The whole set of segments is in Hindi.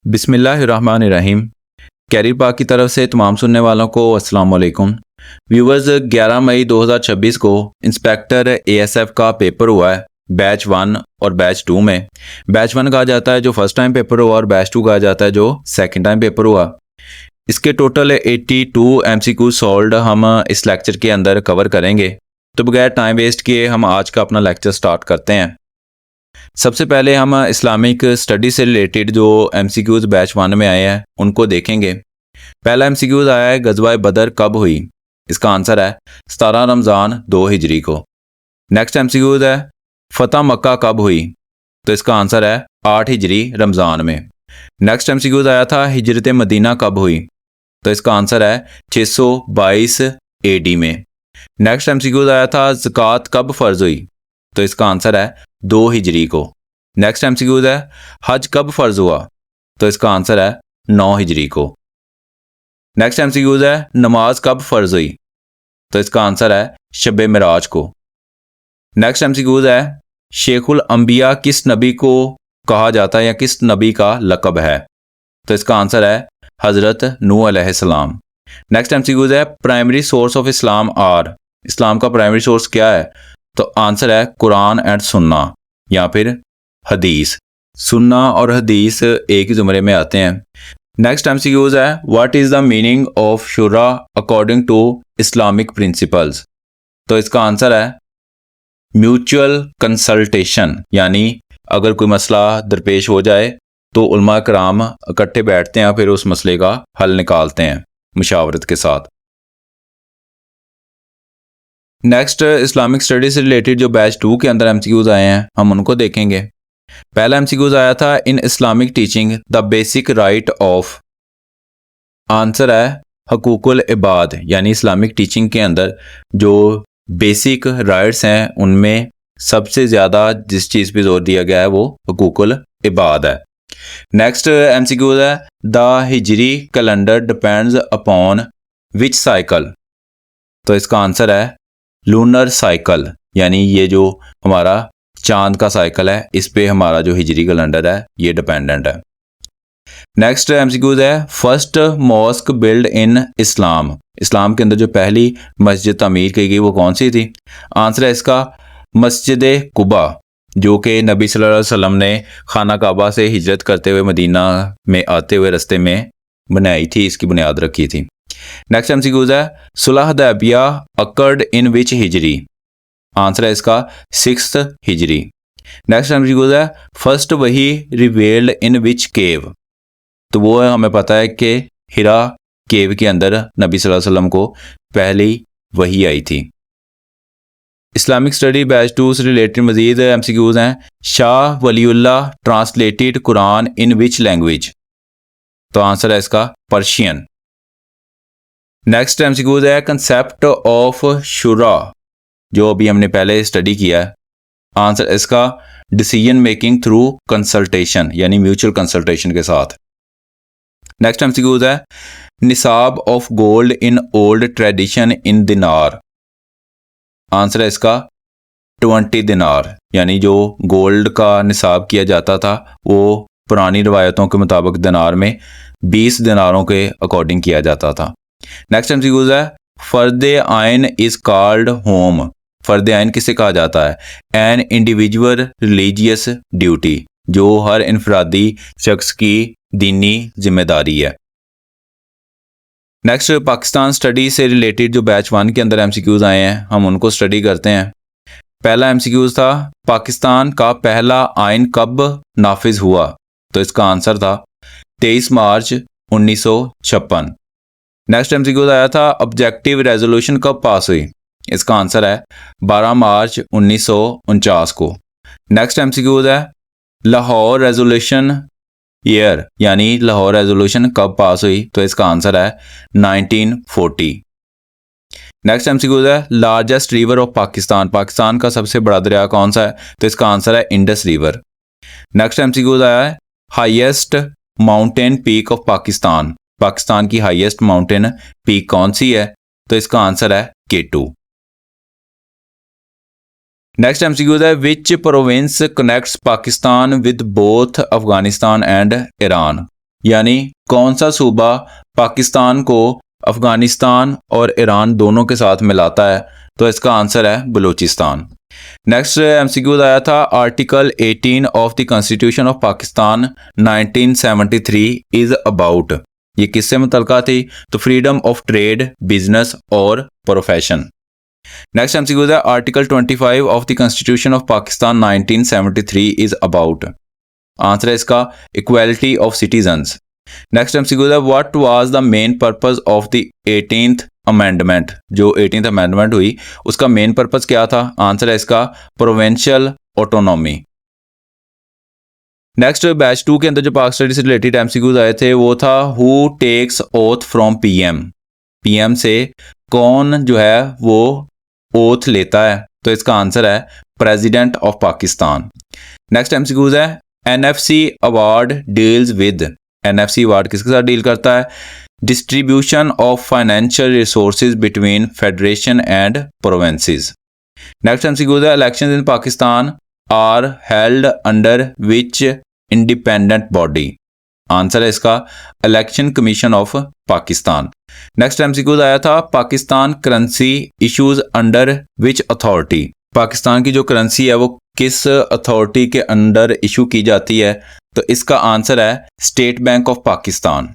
बिस्मिल्लाहिर्रहमानिर्रहीम। कैरियर पाक की तरफ से तमाम सुनने वालों को अस्सलाम वालेकुम। व्यूवर्स, 11 मई 2026 को इंस्पेक्टर एएसएफ का पेपर हुआ है बैच 1 और बैच 2 में। बैच 1 कहा जाता है जो फर्स्ट टाइम पेपर हुआ और बैच 2 कहा जाता है जो सेकंड टाइम पेपर हुआ। इसके टोटल 82 एमसीक्यू सॉल्व्ड हम इस लेक्चर के अंदर कवर करेंगे। तो बगैर टाइम वेस्ट किए हम आज का अपना लेक्चर स्टार्ट करते हैं। सबसे पहले हम इस्लामिक स्टडी से रिलेटेड जो एमसीक्यूज़ बैच 1 में आए हैं उनको देखेंगे। पहला एमसीक्यूज़ आया है गज़वा बदर कब हुई। इसका आंसर है 17 रमज़ान 2 हिजरी को। नेक्स्ट एमसीक्यूज़ है फ़तह मक्का कब हुई, तो इसका आंसर है 8 हिजरी रमज़ान में। नेक्स्ट एमसीक्यूज़ आया था हिजरत मदीना कब हुई, तो इसका आंसर है 622 एडी में। नेक्स्ट एमसीक्यूज़ आया था ज़कात कब फ़र्ज हुई, तो इसका आंसर है 2 हिजरी को। नेक्स्ट एमसीक्यूज़ है हज कब फ़र्ज हुआ, तो इसका आंसर है 9 हिजरी को। नेक्स्ट एमसीक्यूज़ है नमाज कब फ़र्ज हुई, तो इसका आंसर है शब मिराज को। नेक्स्ट एमसीक्यूज़ है शेखुल अंबिया किस नबी को कहा जाता है या किस नबी का लक़ब है, तो इसका आंसर है हज़रत नूह अलैहिस्सलाम। नेक्स्ट एमसीक्यूज़ है primary source of Islam are, इस्लाम का प्राइमरी सोर्स क्या है, तो आंसर है कुरान एंड सुन्ना या फिर हदीस। सुन्ना और हदीस एक ही ज़ुमरे में आते हैं। नेक्स्ट एमसीक्यूज़ है what is the meaning of shura according to Islamic principles, तो इसका आंसर है म्यूचुअल कंसल्टेशन, यानी अगर कोई मसला दरपेश हो जाए तो उलमा कराम इकट्ठे बैठते हैं फिर उस मसले का हल निकालते हैं मुशावरत के साथ। नेक्स्ट इस्लामिक स्टडी से रिलेटेड जो बैच 2 के अंदर एमसीक्यूज़ आए हैं हम उनको देखेंगे। पहला एमसीक्यूज़ आया था इन Islamic teaching the basic right of, answer है हकूकुल इबाद, यानी इस्लामिक टीचिंग के अंदर जो बेसिक राइट्स हैं उनमें सबसे ज़्यादा जिस चीज़ पे जोर दिया गया है वो हकूकुल इबाद है। नेक्स्ट एमसीक्यूज़ है the Hijri calendar depends upon which cycle, तो इसका आंसर है लूनर साइकिल, यानी ये जो हमारा चांद का साइकिल है इस पे हमारा जो हिजरी कैलेंडर है ये डिपेंडेंट है। नेक्स्ट एमसीक्यूज़ है फर्स्ट मॉस्क बिल्ड इन इस्लाम, इस्लाम के अंदर जो पहली मस्जिद तामीर की गई वो कौन सी थी, आंसर है इसका मस्जिद कुबा, जो कि नबी सल्लल्लाहु अलैहि वसल्लम ने खाना काबा से हिजरत करते हुए मदीना में आते हुए रास्ते में बनाई थी, इसकी बुनियाद रखी थी। नेक्स्ट एमसीक्यूज़ है Sulh Hudaibiya occurred in which Hijri, answer है इसका 6th हिजरी। नेक्स्ट एमसीक्यूज़ है first wahi revealed in which cave, तो वो है हमें पता है कि हिरा केव के अंदर नबी सल्लल्लाहु अलैहि वसल्लम को पहली वही आई थी। इस्लामिक स्टडी बैच 2 से रिलेटेड मजीद एमसीक्यूज़ हैं Shah Waliullah translated Quran in which language, तो आंसर है इसका पर्शियन। नेक्स्ट एमसीक्यूज़ है कंसेप्ट ऑफ शुरा, जो अभी हमने पहले स्टडी किया है, आंसर इसका डिसीजन मेकिंग थ्रू कंसल्टेशन, यानी म्यूचुअल कंसल्टेशन के साथ। नेक्स्ट एमसीक्यूज़ है nisab of gold in old tradition in dinar, answer है इसका 20 दिनार, यानी जो गोल्ड का निसाब किया जाता था वो पुरानी रवायतों के मुताबिक दिनार में 20 दिनारों के अकॉर्डिंग किया जाता था। नेक्स्ट एमसीक्यूज़ है फर्द आइन इज कॉल्ड होम, फर्द आइन किसे कहा जाता है, एन इंडिविजुअल रिलीजियस ड्यूटी, जो हर इनफरादी शख्स की दीनी जिम्मेदारी है। नेक्स्ट पाकिस्तान स्टडी से रिलेटेड जो बैच 1 के अंदर एमसीक्यूज़ आए हैं हम उनको स्टडी करते हैं। पहला एमसीक्यूज़ था पाकिस्तान का पहला आइन कब नाफिज हुआ, तो इसका आंसर था 23 मार्च 1956। नेक्स्ट एमसीक्यूज़ आया था ऑब्जेक्टिव रेजोल्यूशन कब पास हुई, इसका आंसर है 12 मार्च 1949 को। नेक्स्ट एमसीक्यूज़ है लाहौर रेजोल्यूशन ईयर, यानी लाहौर रेजोल्यूशन कब पास हुई, तो इसका आंसर है 1940। नेक्स्ट एमसीक्यूज़ है largest river of Pakistan, Pakistan का सबसे बड़ा दरिया कौन सा है, तो इसका आंसर है इंडस रिवर। नेक्स्ट एमसीक्यूज़ आया है highest mountain peak of Pakistan, Pakistan की हाईएस्ट माउंटेन पीक कौन सी है, तो इसका आंसर है K2। नेक्स्ट एमसीक्यूज है विच province connects Pakistan with both Afghanistan and Iran, यानी कौन सा सूबा पाकिस्तान को अफगानिस्तान और ईरान दोनों के साथ मिलाता है? तो इसका आंसर है बलूचिस्तान। नेक्स्ट एमसीक्यूज आया था, article 18 of the constitution of Pakistan 1973 is about. ये किससे मुतल्लिका थी? तो फ्रीडम ऑफ ट्रेड, बिजनेस और प्रोफेशन। नेक्स्ट एमसीक्यूज है, article 25 of the constitution of Pakistan 1973 is about. Answer है इसका equality of citizens. Next MCQ है, what was the main purpose of the 18th amendment. जो 18th अमेंडमेंट हुई उसका मेन पर्पस क्या था? आंसर है इसका प्रोविंशियल ऑटोनॉमी। नेक्स्ट बैच 2 के अंदर जो पाक स्टडी से रिलेटेड एमसीक्यूज आए थे वो था, who takes oath from PM. PM से कौन जो है वो ओथ लेता है? तो इसका आंसर है president of Pakistan. Next MCQs है, NFC award deals with. NFC award किसके साथ डील करता है? Distribution of financial resources between federation and provinces. Next MCQs है, elections in Pakistan are held under which independent body. Answer है इसका election commission of Pakistan. Next MCQs आया था, Pakistan currency issues under which authority. Pakistan की जो करेंसी है वो किस अथॉरिटी के अंडर इशू की जाती है? तो इसका आंसर है state bank of Pakistan.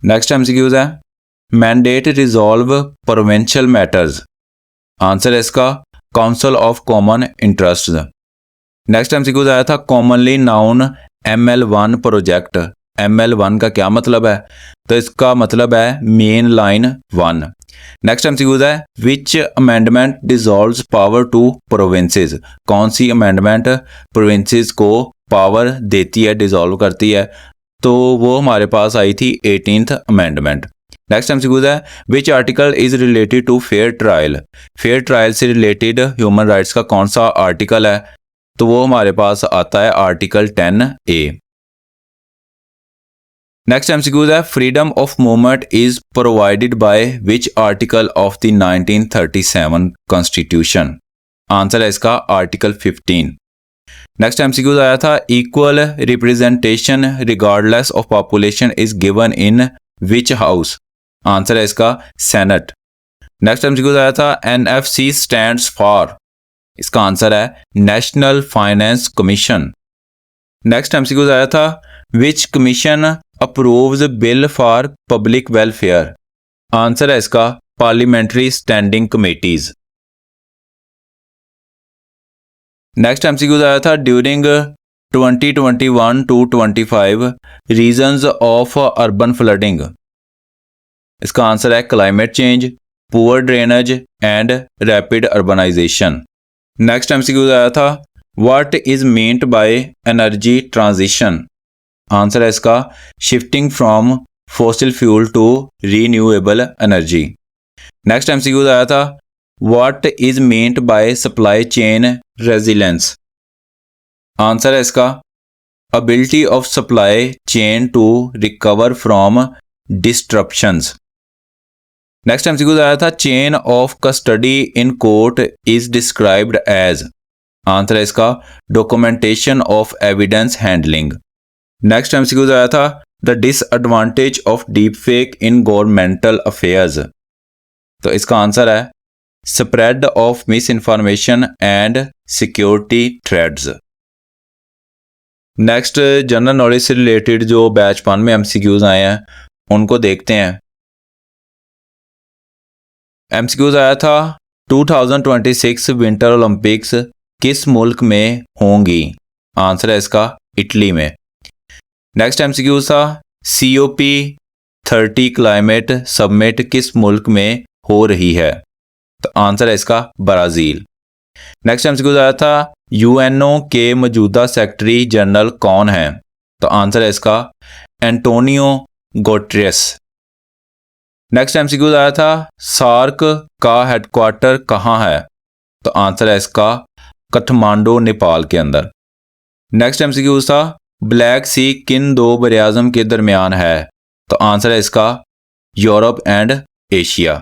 Next MCQs है, mandate resolve provincial matters. Answer है इसका council of common interest. Next MCQs आया था, commonly noun ML1 project. ML1 का क्या मतलब है? तो इसका मतलब है मेन लाइन 1। नेक्स्ट एमसीक्यूज है, which amendment dissolves power to provinces. कौन सी अमेंडमेंट प्रोविंसेस को पावर देती है, डिसॉल्व करती है? तो वो हमारे पास आई थी 18th अमेंडमेंट। नेक्स्ट एमसीक्यूज है, which article is related to fair trial. Fair trial से रिलेटेड ह्यूमन राइट्स का कौन सा आर्टिकल है? तो वो हमारे पास आता है आर्टिकल 10A। नेक्स्ट एमसीक्यूज है, freedom of movement is provided by which article of the 1937 constitution. Answer है इसका आर्टिकल 15। नेक्स्ट एमसीक्यूज आया था, equal representation regardless of population is given in which house. Answer है इसका सेनेट। नेक्स्ट एमसीक्यूज आया था, NFC स्टैंड्स फॉर। इसका आंसर है national finance commission. Next MCQs आया था, which commission approves bill for public welfare. Answer है इसका parliamentary standing committees. Next MCQs आया था, during 2021 to 25 reasons of urban flooding. इसका आंसर है climate change, poor drainage and rapid urbanisation. Next MCQs आया था, what is meant by energy transition. Answer है इसका shifting from fossil fuel to renewable energy. Next MCQs आया था, what is meant by supply chain resilience. Answer है इसका ability of supply chain to recover from disruptions. Next MCQs आया था, chain of custody in court is described as. Answer है इसका documentation of evidence handling. Next MCQs आया था, the disadvantage of deepfake in governmental affairs. तो इसका आंसर है spread of misinformation and security threats. Next general knowledge से रिलेटेड जो बैच 1 में एमसीक्यूज आए हैं उनको देखते हैं। एमसीक्यूज आया था, 2026 विंटर ओलंपिक्स किस मुल्क में होंगी। आंसर है इसका इटली में। नेक्स्ट एमसीक्यूज था, COP30 क्लाइमेट समिट किस मुल्क में हो रही है। तो आंसर है इसका ब्राज़ील। नेक्स्ट एमसीक्यूज आया था, UNO के मौजूदा सेक्रेटरी जनरल कौन है। तो आंसर है इसका एंटोनियो गुटेरेस। नेक्स्ट एमसीक्यूज आया था, सार्क का हेडक्वार्टर कहाँ है। तो आंसर है इसका काठमांडू नेपाल के अंदर। नेक्स्ट एमसीक्यूज था, ब्लैक सी किन दो बरआज़म के दरमियान है। तो आंसर है इसका Europe and Asia.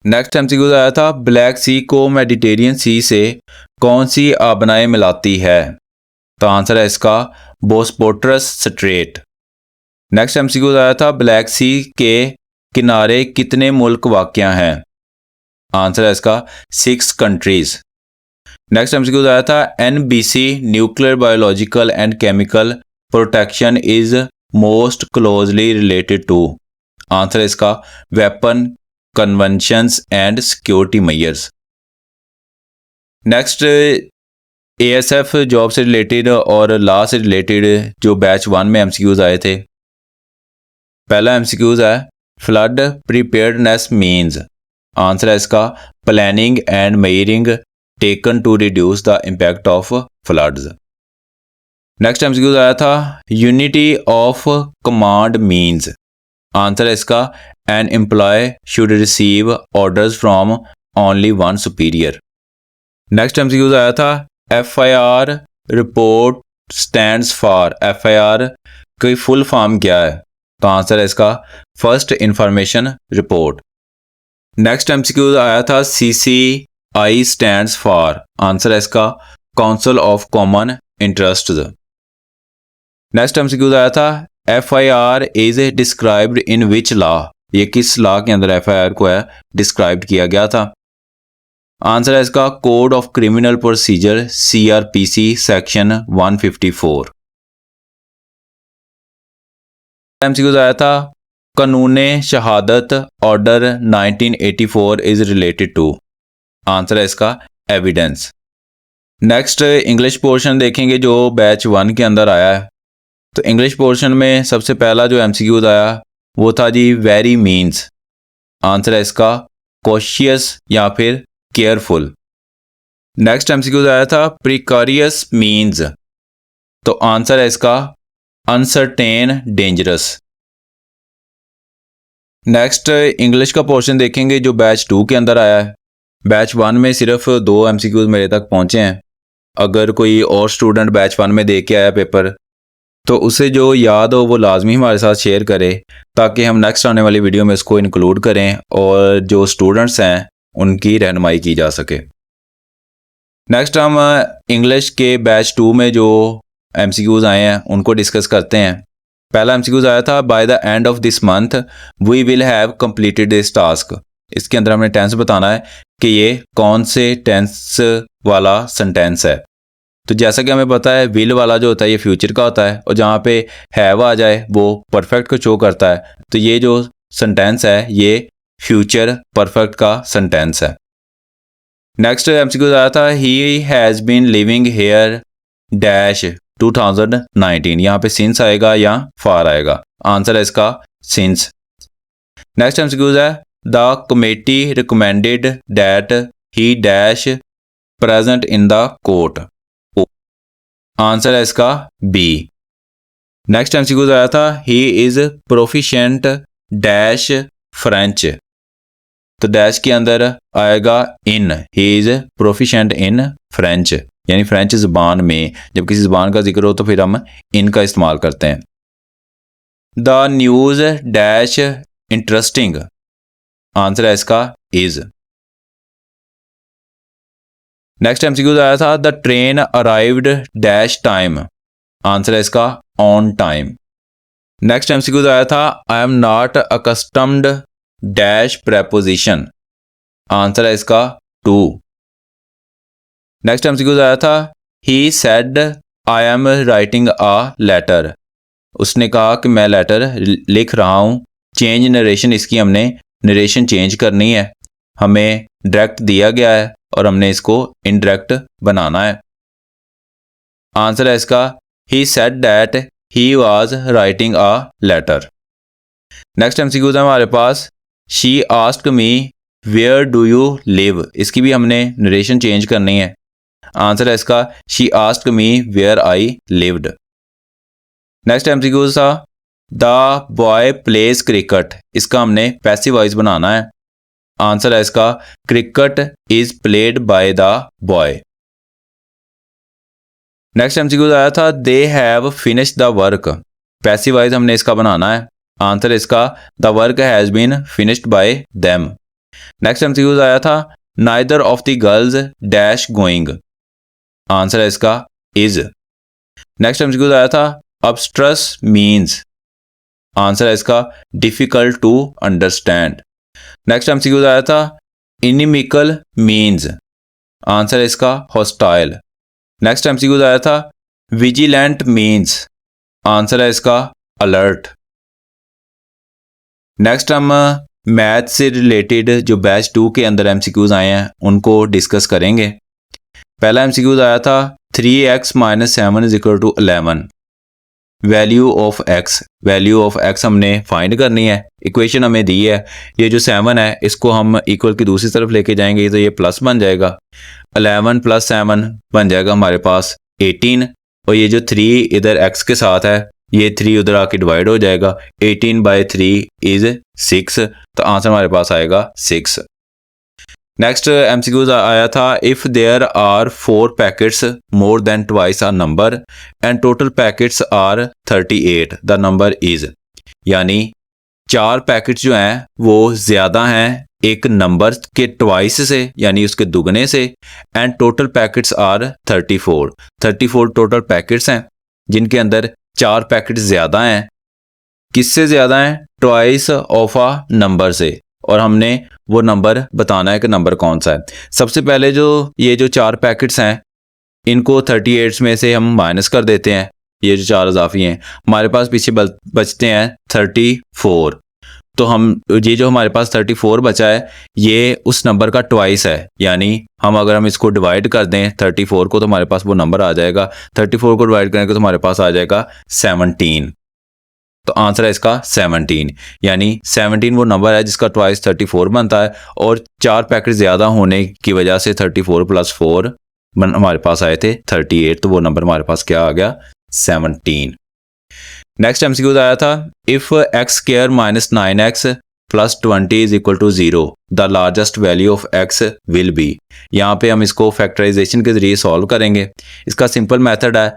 Next MCQ आया था ब्लैक सी को मेडिटेरियन सी से कौन सी आबनाएं मिलाती है? तो आंसर है इसका बोस्पोट्रस स्ट्रेट। नेक्स्ट एमसीक्यू आया था ब्लैक सी के किनारे कितने मुल्क वाक़या हैं? आंसर है इसका 6 कंट्रीज। नेक्स्ट एमसीक्यू आया था NBC nuclear biological and chemical protection is most closely related to. Answer है इसका weapon conventions and security measures. Next ASF job से रिलेटेड और लॉ से रिलेटेड जो बैच 1 में एमसीक्यूज आए थे। पहला एमसीक्यूज है फ्लड प्रिपेयर्डनेस मीन्स। आंसर है इसका planning and measuring taken to reduce the impact of floods. Next MCQs आया था unity of command means. Answer है इसका an employ should receive orders from only one superior. Next MCQs आया था FIR report stands for. FIR की फुल फॉर्म क्या है? तो आंसर है इसका first information report. Next MCQ आया था सीसीआई स्टैंड्स फॉर। आंसर है इसका council of common interests. Next MCQ आया था FIR is described in which law. ये किस लॉ के अंदर एफआईआर को है डिस्क्राइब किया गया था? आंसर है इसका code of criminal procedure CrPC section 154। MCQ आया था Qanun-e-Shahadat order 1984 is related to. Answer है इसका एविडेंस। नेक्स्ट इंग्लिश पोर्शन देखेंगे जो बैच 1 के अंदर आया है। तो इंग्लिश पोर्शन में सबसे पहला जो एमसीक्यू आया वो था जी वेरी मीन्स। आंसर है इसका कॉशियस या फिर केयरफुल। नेक्स्ट एमसीक्यू आया था प्रिकॉरियस मीन्स। तो आंसर है इसका अनसर्टेन डेंजरस। नेक्स्ट इंग्लिश का पोर्शन देखेंगे जो बैच 2 के अंदर आया है। बैच 1 में सिर्फ 2 एमसीक्यूज मेरे तक पहुंचे हैं। अगर कोई और स्टूडेंट बैच 1 में दे के आया पेपर तो उसे जो याद हो वो लाजमी हमारे साथ शेयर करे ताकि हम नेक्स्ट आने वाली वीडियो में इसको इंक्लूड करें और जो स्टूडेंट्स हैं उनकी रहनुमाई की जा सके। नेक्स्ट हम इंग्लिश के बैच 2 में जो एमसीक्यूज आए हैं उनको डिस्कस करते हैं। पहला एमसीक्यूज आया था by the end of this month we will have completed this task. इसके अंदर हमने टेंस बताना है कि ये कौन से टेंस वाला सेंटेंस है। तो जैसा कि हमें पता है विल वाला जो होता है ये फ्यूचर का होता है और जहाँ पे हैव आ जाए वो परफेक्ट को शो करता है। तो ये जो सेंटेंस है ये फ्यूचर परफेक्ट का सेंटेंस है। नेक्स्ट एमसीक्यू आया था he has been living here dash 2019। यहाँ पे सिंस आएगा या फार आएगा? आंसर है इसका सिंस। नेक्स्ट एमसीक्यू है the committee recommended that he dash present in the court. Answer है इसका बी। नेक्स्ट एमसीक्यू आया था he is proficient dash French. तो डैश के अंदर आएगा in. He is proficient in French यानी फ्रेंच ज़बान में जब किसी ज़बान का जिक्र हो तो फिर हम इन का इस्तेमाल करते हैं। The news dash interesting. Answer है इसका इज। नेक्स्ट एमसीक्यू आया था the train arrived dash time. Answer है इसका ऑन टाइम। नेक्स्ट एमसीक्यू आया था I am not accustomed dash preposition. Answer है इसका टू। नेक्स्ट एमसीक्यू आया था he said I am writing a letter. उसने कहा कि मैं लेटर लिख रहा हूँ। चेंज नरेशन, इसकी हमने नरेशन चेंज करनी है। हमें डायरेक्ट दिया गया है और हमने इसको इनडायरेक्ट बनाना है। आंसर है इसका he said that he was writing a letter. Next MCQ है हमारे पास she asked me where do you live. इसकी भी हमने नरेशन चेंज करनी है। आंसर है इसका she asked me where I lived. Next MCQ था द बॉय प्लेज क्रिकेट। इसका हमने पैसिव वॉइस बनाना है। आंसर है इसका cricket is played by the boy. Next MCQ आया था they have finished the work. Passive voice हमने इसका बनाना है। आंसर इसका the work has been finished by them. Next MCQs आया था neither of the girls dash going, answer है इसका इज। नेक्स्ट एमसीक्यूज आया था अब्स्ट्रस मीन्स, आंसर है इसका difficult to understand. Next MCQs आया था इनिमिकल मीन्स, आंसर है इसका हॉस्टाइल। नेक्स्ट एमसीक्यूज आया था विजिलेंट मीन्स, आंसर है इसका अलर्ट। नेक्स्ट हम मैथ से रिलेटेड जो बैच 2 के अंदर एमसीक्यूज आए हैं उनको डिस्कस करेंगे। पहला एमसीक्यूज आया था 3x - 7 = 11, value of x, value of x हमने फाइंड करनी है। इक्वेशन हमें दी है, ये जो 7 है इसको हम इक्वल की दूसरी तरफ लेके जाएंगे तो ये प्लस बन जाएगा, 11 + 7 बन जाएगा हमारे पास 18, और ये जो 3 इधर x के साथ है ये 3 उधर आके डिवाइड हो जाएगा, 18/3 = 6, तो आंसर हमारे पास आएगा 6। नेक्स्ट एमसीक्यूज आया था if there are 4 packets more than twice a number and total packets are 38 the number is, यानी 4 पैकेट्स जो हैं वो ज़्यादा हैं एक नंबर के ट्वाइस से यानी उसके दुगने से, and total packets are 34 total packets हैं जिनके अंदर 4 पैकेट ज़्यादा हैं। किससे ज़्यादा हैं? ट्वाइस ऑफ अ नंबर से, और हमने वो नंबर बताना है कि नंबर कौन सा है। सबसे पहले जो ये जो 4 पैकेट्स हैं इनको 38 में से हम माइनस कर देते हैं, ये जो 4 इजाफी हैं हमारे पास पीछे बचते हैं 34, तो हम ये जो हमारे पास 34 बचा है ये उस नंबर का ट्वाइस है, यानी अगर हम इसको डिवाइड कर दें 34 को तो हमारे पास वो नंबर आ जाएगा, 34 को डिवाइड करेंगे तो हमारे पास आ जाएगा 17, तो आंसर है इसका 17, यानी 17 वो नंबर है जिसका ट्वाइस 34 बनता है, और 4 पैकेट ज़्यादा होने की वजह से 34 + 4 हमारे पास आए थे 38, तो वो नंबर हमारे पास क्या आ गया 17। नेक्स्ट एमसीक्यू आया था if x² - 9x + 20 = 0 the largest value of x will be. यहाँ पे हम इसको फैक्टराइजेशन के ज़रिए सॉल्व करेंगे। इसका सिंपल मेथड है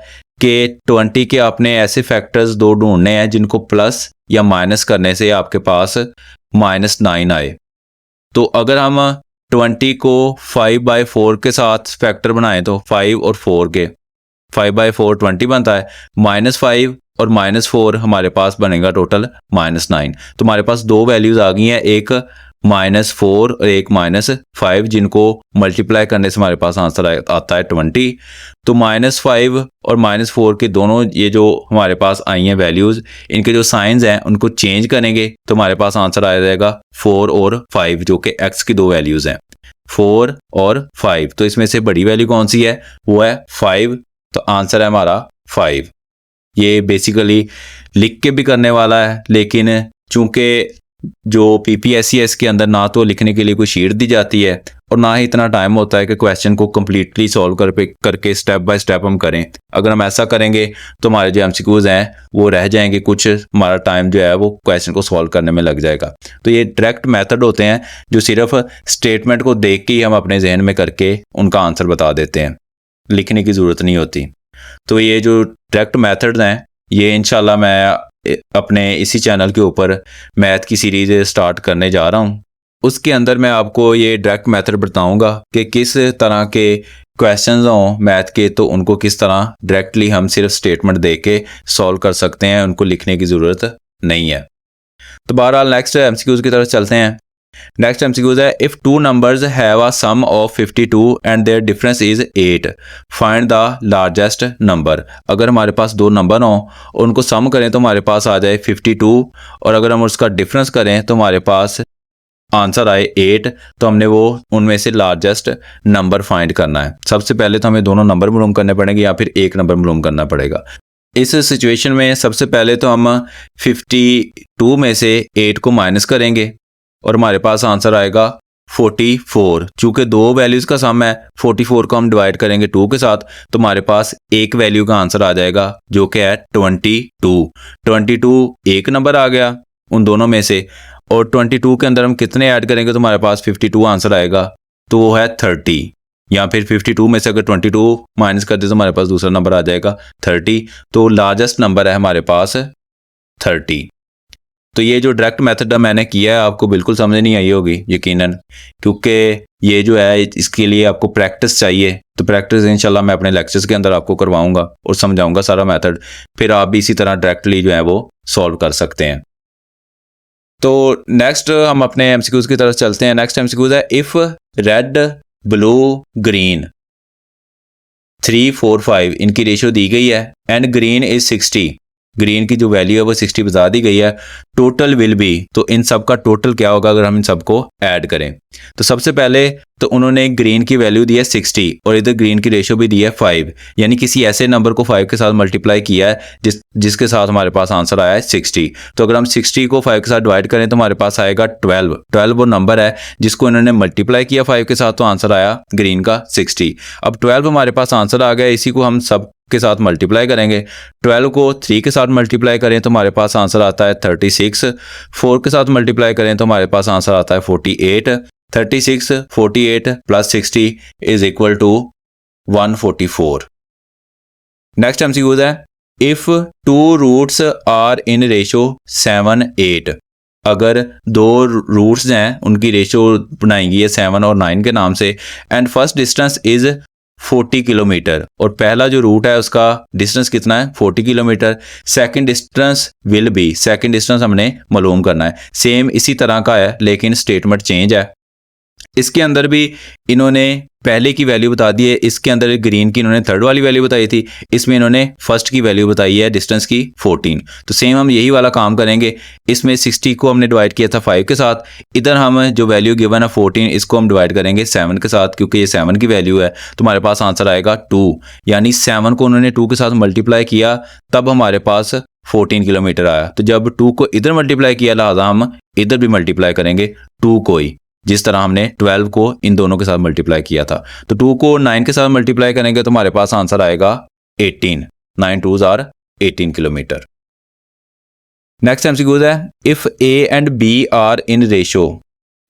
कि 20 के आपने ऐसे फैक्टर्स 2 ढूंढने हैं जिनको प्लस या माइनस करने से आपके पास -9 आए। तो अगर हम 20 को 5/4 के साथ फैक्टर बनाएं तो 5 और 4 के 5/4 20 बनता है, -5 और -4 हमारे पास बनेगा टोटल -9। तो हमारे पास 2 वैल्यूज़ आ गई हैं, एक -4 और एक -5, जिनको मल्टीप्लाई करने से हमारे पास आंसर आता है 20। तो -5 और -4 के दोनों ये जो हमारे पास आई हैं वैल्यूज़, इनके जो साइंस हैं उनको चेंज करेंगे तो हमारे पास आंसर आ जाएगा 4 और 5, जो कि x की 2 वैल्यूज़ हैं 4 और 5। तो इसमें से बड़ी वैल्यू कौन सी है? वो है 5, तो आंसर है हमारा 5। ये बेसिकली लिख के भी करने वाला है, लेकिन चूंकि जो PPSCS के अंदर ना तो लिखने के लिए कोई शीट दी जाती है और ना ही इतना टाइम होता है कि क्वेश्चन को कम्प्लीटली सॉल्व करके स्टेप बाय स्टेप हम करें। अगर हम ऐसा करेंगे तो हमारे जो MCQs हैं वो रह जाएंगे, कुछ हमारा टाइम जो है वो क्वेश्चन को सॉल्व करने में लग जाएगा। तो ये डायरेक्ट मेथड होते हैं जो सिर्फ स्टेटमेंट को देख के ही हम अपने जहन में करके उनका आंसर बता देते हैं, लिखने की ज़रूरत नहीं होती। तो ये जो डायरेक्ट मेथड्स हैं ये इंशाल्लाह मैं अपने इसी चैनल के ऊपर मैथ की सीरीज़ स्टार्ट करने जा रहा हूँ। उसके अंदर मैं आपको ये डायरेक्ट मेथड बताऊँगा कि किस तरह के क्वेश्चंस हों मैथ के, तो उनको किस तरह डायरेक्टली हम सिर्फ स्टेटमेंट दे के सॉल्व कर सकते हैं, उनको लिखने की ज़रूरत नहीं है। तो बहरहाल नेक्स्ट MCQs की तरफ चलते हैं। नेक्स्ट MCQs है if 2 numbers have a sum of 52 and their difference is 8 find the largest number. अगर हमारे पास 2 नंबर हों और उनको सम करें तो हमारे पास आ जाए 52, और अगर हम उसका डिफरेंस करें तो हमारे पास आंसर आए 8, तो हमने वो उनमें से लार्जेस्ट नंबर फाइंड करना है। सबसे पहले तो हमें दोनों नंबर मालूम करने पड़ेंगे या फिर एक नंबर मालूम करना पड़ेगा। इस सिचुएशन में सबसे पहले तो हम 52 में से 8 को माइनस करेंगे और हमारे पास आंसर आएगा 44। चूंकि 2 वैल्यूज़ का सम है, 44 को हम डिवाइड करेंगे 2 के साथ तो हमारे पास एक वैल्यू का आंसर आ जाएगा जो कि है 22। एक नंबर आ गया उन दोनों में से, और 22 के अंदर हम कितने ऐड करेंगे तो हमारे पास 52 आंसर आएगा, तो वो है 30। या फिर 52 में से अगर 22 माइनस कर दे तो हमारे पास दूसरा नंबर आ जाएगा 30। तो लार्जेस्ट नंबर है हमारे पास 30। तो ये जो डायरेक्ट मेथड मैंने किया है आपको बिल्कुल समझ नहीं आई होगी यकीनन, क्योंकि ये जो है इसके लिए आपको प्रैक्टिस चाहिए। तो प्रैक्टिस इंशाल्लाह मैं अपने लेक्चर्स के अंदर आपको करवाऊंगा और समझाऊंगा सारा मेथड, फिर आप भी इसी तरह डायरेक्टली जो है वो सॉल्व कर सकते हैं। तो नेक्स्ट हम अपने एमसीक्यूज की तरफ चलते हैं। नेक्स्ट एमसीक्यूज है इफ रेड ब्लू ग्रीन 3 4 5 इनकी रेशियो दी गई है एंड ग्रीन इज 60, ग्रीन की जो वैल्यू है वो 60 बता दी गई है, टोटल विल बी, तो इन सब का टोटल क्या होगा अगर हम इन सबको ऐड करें। तो सबसे पहले तो उन्होंने ग्रीन की वैल्यू दी है 60 और इधर ग्रीन की रेशियो भी दी है 5, यानी किसी ऐसे नंबर को 5 के साथ मल्टीप्लाई किया है जिसके साथ हमारे पास आंसर आया है 60। तो अगर हम 60 को 5 के साथ डिवाइड करें तो हमारे पास आएगा 12 वो नंबर है जिसको इन्होंने मल्टीप्लाई किया 5 के साथ, तो आंसर आया ग्रीन का 60। अब 12 हमारे पास आंसर आ गया, इसी को हम सब के साथ मल्टीप्लाई करेंगे। 12 को 3 के साथ मल्टीप्लाई करें तो हमारे पास आंसर आता है 36, 4 के साथ मल्टीप्लाई करें तो हमारे पास आंसर आता है 48, 36 48 plus 60 is equal to 144। Next MCQ है if 2 roots are in ratio 7 8, अगर 2 रूट्स हैं उनकी रेशियो बनाएंगी है 7 और 9 के नाम से, and first distance is 40 kilometre, और पहला जो रूट है उसका डिस्टेंस कितना है 40 kilometre, second distance will be, second distance हमने मालूम करना है। सेम इसी तरह का है लेकिन स्टेटमेंट चेंज है। इसके अंदर भी इन्होंने पहले की वैल्यू बता दी है, इसके अंदर ग्रीन की इन्होंने थर्ड वाली वैल्यू बताई थी, इसमें इन्होंने फर्स्ट की वैल्यू बताई है डिस्टेंस की 14। तो सेम हम यही वाला काम करेंगे, इसमें 60 को हमने डिवाइड किया था 5 के साथ, इधर हम जो वैल्यू गिवन है 14 इसको हम डिवाइड करेंगे 7 के साथ, क्योंकि ये 7 की वैल्यू है तो हमारे पास आंसर आएगा 2, यानी 7 को उन्होंने 2 के साथ मल्टीप्लाई किया तब हमारे पास 14 किलोमीटर आया। तो जब 2 को इधर मल्टीप्लाई किया लिहाजा हम इधर भी मल्टीप्लाई करेंगे 2 को ही, जिस तरह हमने 12 को इन दोनों के साथ मल्टीप्लाई किया था। तो 2 को 9 के साथ मल्टीप्लाई करेंगे तो हमारे पास आंसर आएगा 18, 9 2s are 18 kilometre. Next MCQ है if a and b are in ratio,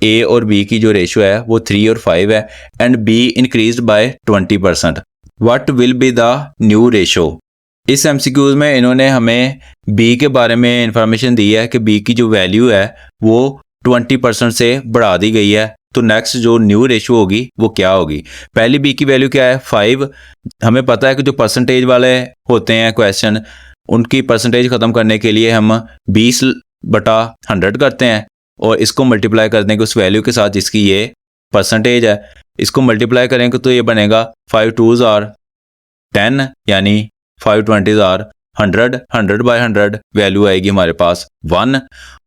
a और बी की जो रेशियो है वो 3 और 5 है, and be increased by 20%, what will be the new ratio. इस एमसीक्यूज में इन्होंने हमें बी के बारे में इंफॉर्मेशन दी है कि बी की जो वैल्यू है वो 20% से बढ़ा दी गई है, तो नेक्स्ट जो न्यू रेशियो होगी वो क्या होगी। पहली बी की वैल्यू क्या है 5, हमें पता है कि जो परसेंटेज वाले होते हैं क्वेश्चन उनकी परसेंटेज ख़त्म करने के लिए हम 20/100 करते हैं और इसको मल्टीप्लाई कर देंगे उस वैल्यू के साथ जिसकी ये परसेंटेज है, इसको मल्टीप्लाई करेंगे तो ये बनेगा 5 2s आर 10, यानी 5 20s आर 100, 100/100 वैल्यू आएगी हमारे पास 1।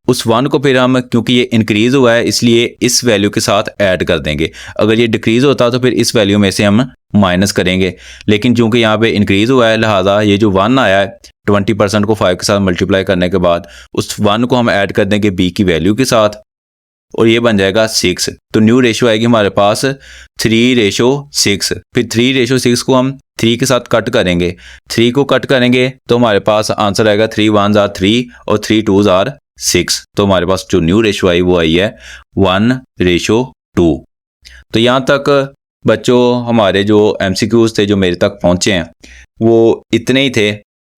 उस 1 को फिर हम, क्योंकि ये इंक्रीज हुआ है इसलिए इस वैल्यू के साथ ऐड कर देंगे, अगर ये डिक्रीज होता तो फिर इस वैल्यू में से हम माइनस करेंगे, लेकिन चूंकि यहाँ पे इंक्रीज हुआ है लिहाजा ये जो 1 आया है 20% को 5 के साथ मल्टीप्लाई करने के बाद उस 1 को हम ऐड कर देंगे बी की वैल्यू के साथ और ये बन जाएगा 6। तो न्यू रेशियो आएगी हमारे पास 3:6, फिर 3:6 को हम 3 के साथ कट करेंगे, 3 को कट करेंगे तो हमारे पास आंसर आएगा 3 1s आर 3 और 3 2s आर 6। तो हमारे पास जो न्यू रेशियो आई वो आई है 1:2। तो यहाँ तक बच्चों हमारे जो एमसीक्यूज थे जो मेरे तक पहुँचे हैं वो इतने ही थे,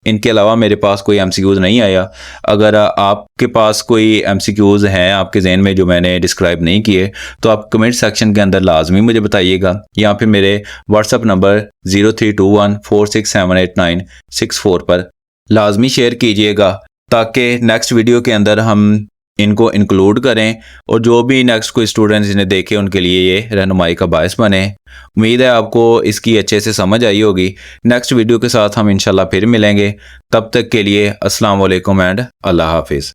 इनके अलावा मेरे पास कोई एमसीक्यूज नहीं आया। अगर आपके पास कोई एमसीक्यूज हैं आपके जहन में जो मैंने डिस्क्राइब नहीं किए तो आप कमेंट सेक्शन के अंदर लाजमी मुझे बताइएगा, या फिर मेरे व्हाट्सएप नंबर 0321467896 पर लाजमी शेयर कीजिएगा ताकि नेक्स्ट वीडियो के अंदर हम इनको इंक्लूड करें और जो भी नेक्स्ट कोई स्टूडेंट्स इन्हें देखे उनके लिए ये रहनुमाई का बायस बने। उम्मीद है आपको इसकी अच्छे से समझ आई होगी। नेक्स्ट वीडियो के साथ हम इंशाल्लाह फिर मिलेंगे, तब तक के लिए अस्सलाम वालेकुम एंड अल्लाह हाफिज़।